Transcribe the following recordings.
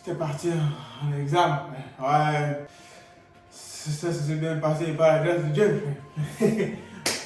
J'étais parti en examen. Ouais, ça s'est bien passé par la grâce de Dieu.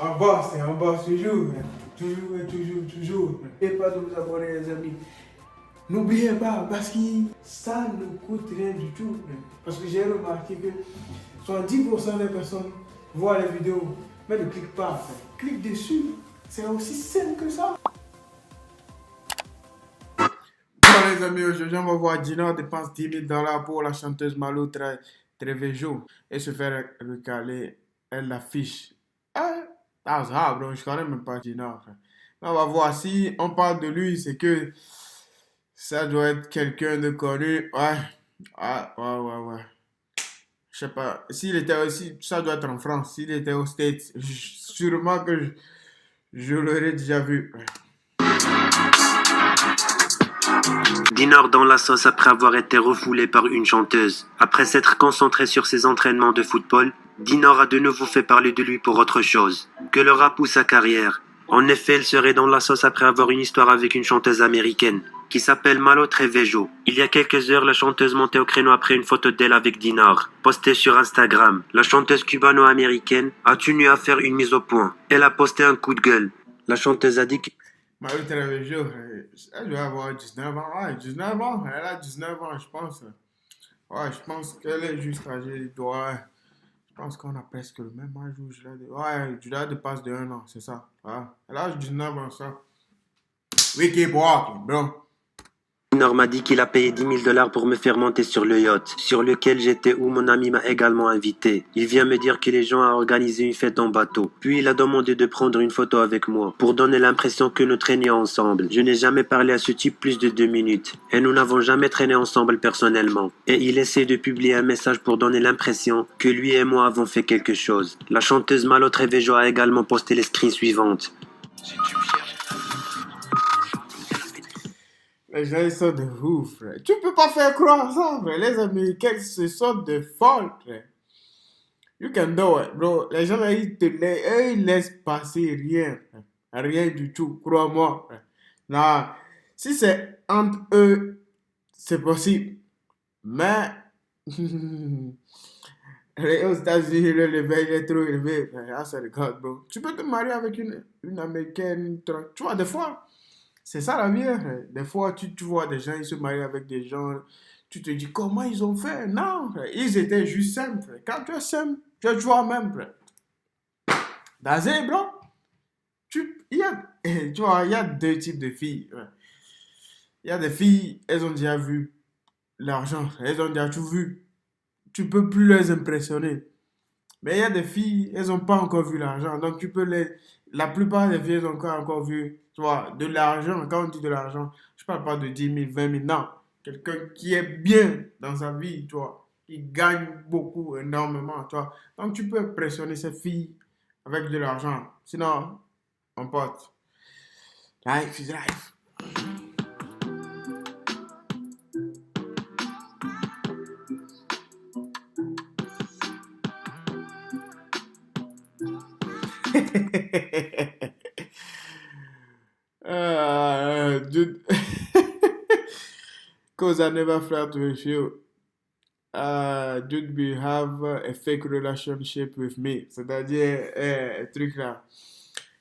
On bosse toujours. Toujours. Et pas de vous abonner, les amis. N'oubliez pas, parce que ça ne coûte rien du tout. Parce que j'ai remarqué que 70% des personnes voient les vidéos, mais ne cliquent pas. Clique dessus. C'est aussi simple que ça. Bon les amis, aujourd'hui on va voir Dino dépense $10,000 pour la chanteuse Malo Trevejo et se faire recaler. Elle l'affiche. Ah, that's hard, bro. Je connais même pas Dino. On va voir si on parle de lui, c'est que ça doit être quelqu'un de connu. Ouais. Ouais. Je sais pas. S'il était aussi, ça doit être en France. S'il était aux States, sûrement que je l'aurais déjà vu. Ouais. Dinor dans la sauce après avoir été refoulé par une chanteuse. Après s'être concentré sur ses entraînements de football, Dinor a de nouveau fait parler de lui pour autre chose que le rap ou sa carrière. En effet, elle serait dans la sauce après avoir une histoire avec une chanteuse américaine qui s'appelle Malo Trevejo. Il y a quelques heures, la chanteuse montait au créneau après une photo d'elle avec Dinor, postée sur Instagram. La chanteuse cubano-américaine a tenu à faire une mise au point. Elle a posté un coup de gueule. La chanteuse a dit que Malo Trevejo, elle doit avoir 19 ans. Ouais, 19 ans. Elle a 19 ans, je pense. Ouais, je pense qu'elle est juste âgée. Ouais. Je pense qu'on a presque le même âge. Ouais, je la dépasse de 1 an, c'est ça. Ouais. Elle a 19 ans, ça. We keep walking, bro. Dinor m'a dit qu'il a payé $10,000 pour me faire monter sur le yacht, sur lequel j'étais où mon ami m'a également invité. Il vient me dire que les gens ont organisé une fête en bateau. Puis il a demandé de prendre une photo avec moi, pour donner l'impression que nous traînions ensemble. Je n'ai jamais parlé à ce type plus de 2 minutes, et nous n'avons jamais traîné ensemble personnellement. Et il essaie de publier un message pour donner l'impression que lui et moi avons fait quelque chose. La chanteuse Malo Trevejo a également posté les screens suivantes. Les gens, ils sont de ouf, frère. Tu peux pas faire croire ça, frère. Les Américains, ce sont de folles, frère. You can do it, bro. Les gens, ils laissent passer rien, frère. Rien du tout, crois-moi, frère. Non, si c'est entre eux, c'est possible. Mais, aux États-Unis, le level est trop élevé, frère. Ah, c'est le God, bro. Tu peux te marier avec une Américaine, tu vois, des fois. C'est ça la vie, hein. Des fois, tu vois des gens, ils se marient avec des gens, tu te dis comment ils ont fait. Non, frère, ils étaient juste simples, frère. Quand tu es simple, tu es toi-même, frère. That's it, bro. Tu vois, il y a deux types de filles. Ouais. Il y a des filles, elles ont déjà vu l'argent, elles ont déjà tout vu. Tu peux plus les impressionner. Mais il y a des filles, elles n'ont pas encore vu l'argent. Donc, tu peux les. La plupart des filles, elles ont encore vu, tu vois, de l'argent. Quand on dit de l'argent, je ne parle pas de 10 000, 20 000, non. Quelqu'un qui est bien dans sa vie, tu vois, qui gagne beaucoup, énormément, tu vois. Donc, tu peux impressionner ces filles avec de l'argent. Sinon, mon pote, life is life. Dude. Because I never flirt with you. Dude, we have a fake relationship with me. C'est-à-dire, truc là.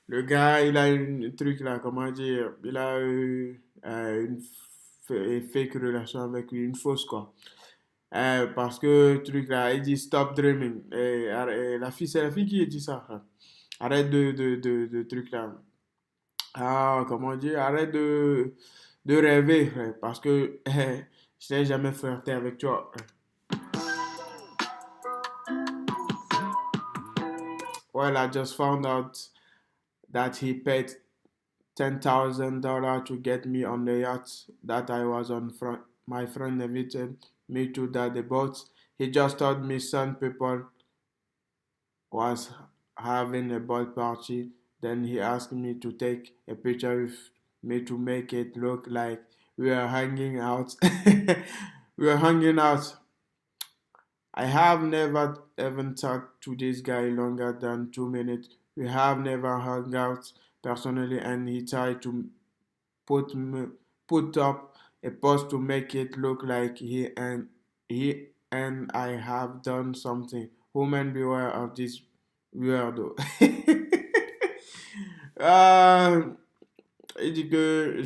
Le gars, il a une truc là, comment dire, il a eu une fake relation avec lui, une fausse quoi. Parce que truc là, il dit stop dreaming. La fille, c'est la fille qui dit ça. Hein. Arrête de truc là. Ah, comment dire, arrête de rêver, frère, parce que je n'ai jamais flirté avec toi. Well, I just found out that he paid $10,000 to get me on the yacht that I was on. My friend invited me to the boat. He just told me some people was having a boat party. Then he asked me to take a picture with me to make it look like we are hanging out. We are hanging out. I have never even talked to this guy longer than 2 minutes. We have never hung out personally, and he tried to put up a post to make it look like he and I have done something. Women beware of this weirdo. Euh, il dit que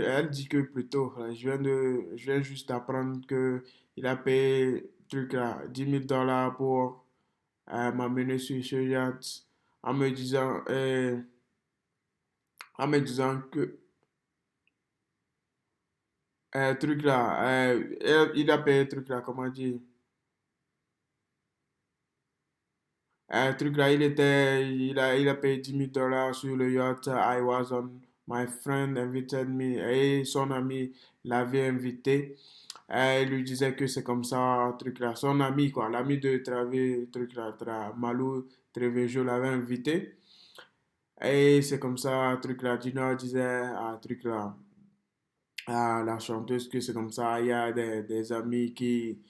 elle dit que plutôt, je viens juste d'apprendre que il a payé truc là, $10,000 pour m'amener sur ce yacht en me disant, euh, en me disant que truc là, il a payé truc là, comment dire, truc là, il a payé $10,000 sur le yacht. I was on, my friend invited me, et son ami l'avait invité. Il lui disait que c'est comme ça, truc là. Son ami, quoi, l'ami de travail, truc là, Malou Trevejo l'avait invité. Et c'est comme ça, truc là. Dino disait à truc là, à la chanteuse que c'est comme ça. Il y a des amis qui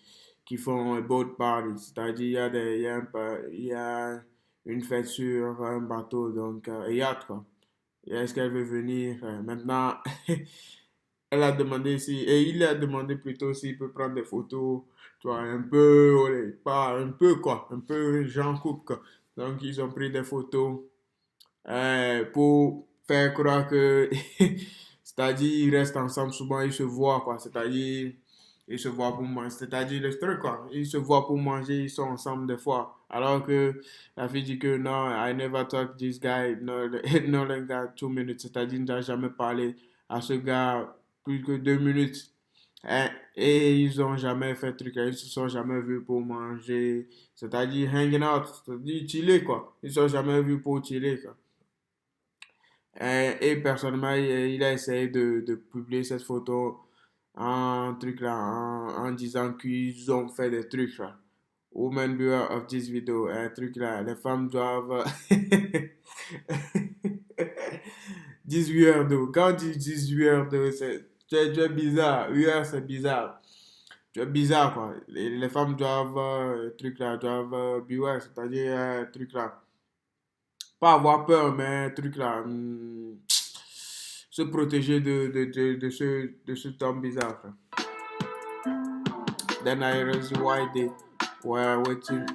font un boat party. C'est-à-dire, il y a une fête sur un bateau, donc un yacht, quoi. Et est-ce qu'elle veut venir? Maintenant, elle a demandé si, et il a demandé plutôt s'il peut prendre des photos, tu vois, un peu, ouais, pas un peu quoi, un peu Jean Cook, quoi. Donc, ils ont pris des photos pour faire croire que, c'est-à-dire, ils restent ensemble, souvent ils se voient, quoi, c'est-à-dire, ils se voient pour manger, c'est-à-dire le truc, quoi, ils se voient pour manger, ils sont ensemble des fois. Alors que la fille dit que non, I never talked this guy, no, no like that 2 minutes, c'est-à-dire, il n'a jamais parlé à ce gars plus que 2 minutes. Hein, et ils ont jamais fait truc, ils se sont jamais vus pour manger, c'est-à-dire hanging out, c'est-à-dire chiller quoi. Ils se sont jamais vus pour chiller quoi. Et personnellement, il a essayé de publier cette photo en truc là, en disant qu'ils ont fait des trucs là. Women beware of this video, un truc là, les femmes doivent 18 heures d'eau. Quand tu dis 18 heures d'eau, tu es bizarre. 8 heures, c'est bizarre. Tu es bizarre, quoi. Les femmes doivent, truc là, doivent beware, c'est-à-dire, truc là. Pas avoir peur, mais truc là. Se protéger de ce temps bizarre, quoi. Then I realized why they were waiting.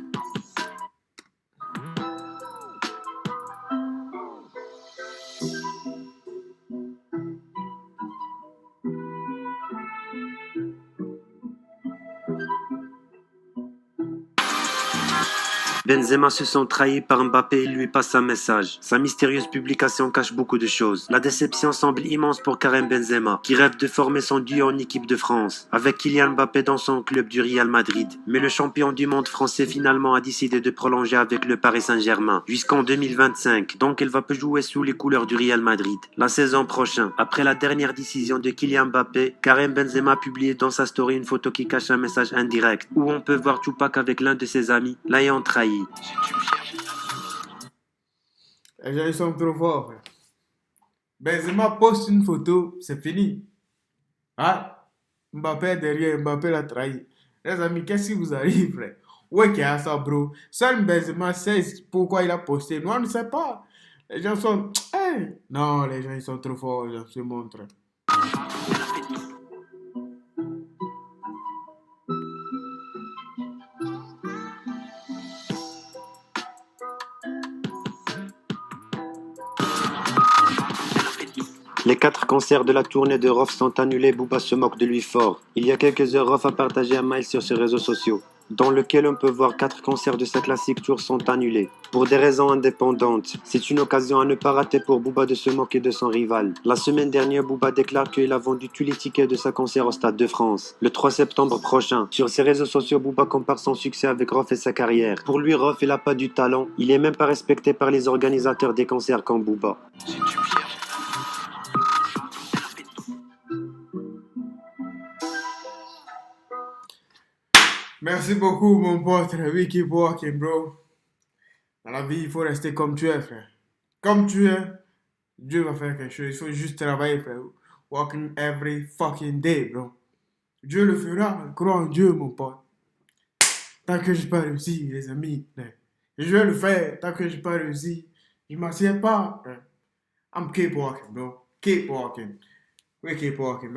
Benzema se sent trahi par Mbappé et lui passe un message. Sa mystérieuse publication cache beaucoup de choses. La déception semble immense pour Karim Benzema, qui rêve de former son duo en équipe de France, avec Kylian Mbappé dans son club du Real Madrid. Mais le champion du monde français finalement a décidé de prolonger avec le Paris Saint-Germain jusqu'en 2025, donc il va peut jouer sous les couleurs du Real Madrid. La saison prochaine, après la dernière décision de Kylian Mbappé, Karim Benzema a publié dans sa story une photo qui cache un message indirect, où on peut voir Tupac avec l'un de ses amis, l'ayant trahi. Les gens, ils sont trop forts, frère. Benzema poste une photo, c'est fini. Ah, Mbappé est derrière, Mbappé l'a trahi. Les amis, qu'est-ce qui vous arrive, frère? Ouais, qu'il y a ça, bro. Seul Benzema sait pourquoi il a posté. Nous, on ne sait pas. Les gens sont. Hey. Non, les gens, ils sont trop forts, je se montre. Les 4 concerts de la tournée de Rof sont annulés, Booba se moque de lui fort. Il y a quelques heures, Rof a partagé un mail sur ses réseaux sociaux, dans lequel on peut voir 4 concerts de sa classique tour sont annulés. Pour des raisons indépendantes, c'est une occasion à ne pas rater pour Booba de se moquer de son rival. La semaine dernière, Booba déclare qu'il a vendu tous les tickets de sa concert au Stade de France, le 3 septembre prochain. Sur ses réseaux sociaux, Booba compare son succès avec Rof et sa carrière. Pour lui, Rof, il n'a pas du talent, il est même pas respecté par les organisateurs des concerts comme Booba. Merci beaucoup, mon pote. We keep walking, bro. Dans la vie, il faut rester comme tu es, frère. Comme tu es, Dieu va faire quelque chose. Il faut juste travailler, frère. Walking every fucking day, bro. Dieu le fera. Crois en Dieu, mon pote. Tant que je n'ai pas réussi, les amis. Je vais le faire. Tant que je n'ai pas réussi, je ne m'assieds pas. I'm keep walking, bro. Keep walking. We keep walking, bro.